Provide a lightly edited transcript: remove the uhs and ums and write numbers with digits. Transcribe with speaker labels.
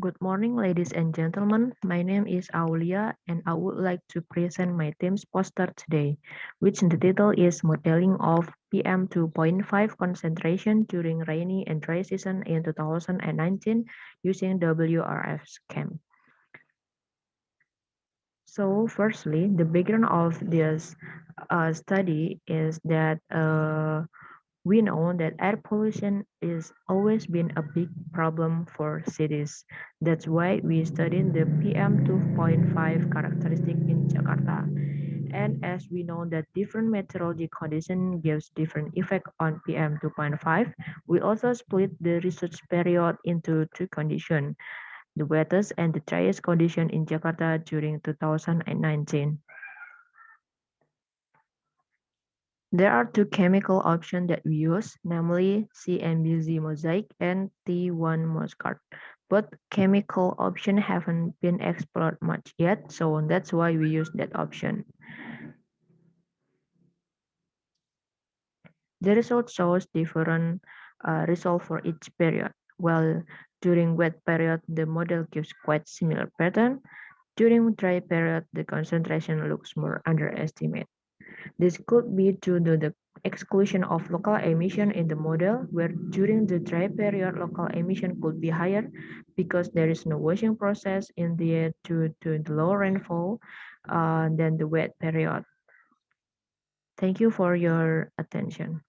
Speaker 1: Good morning, ladies and gentlemen. My name is Aulia, and I would like to present my team's poster today, which the title is Modeling of PM2.5 concentration during rainy and dry season in 2019 using WRF's Chem. So, firstly, the background of this study is that we know that air pollution is always been a big problem for cities. That's why we studied the PM2.5 characteristic in Jakarta. And as we know that different meteorology condition gives different effect on PM2.5, we also split the research period into two conditions, the wettest and the driest condition in Jakarta during 2019. There are two chemical options that we use, namely CMBZ mosaic and T1 Moscard. Both chemical options haven't been explored much yet, so that's why we use that option. The result shows different results for each period. While during wet period, the model gives quite similar pattern. During dry period, the concentration looks more underestimated. This could be due to the exclusion of local emission in the model, where during the dry period, local emission could be higher because there is no washing process in the air due to the low rainfall than the wet period. Thank you for your attention.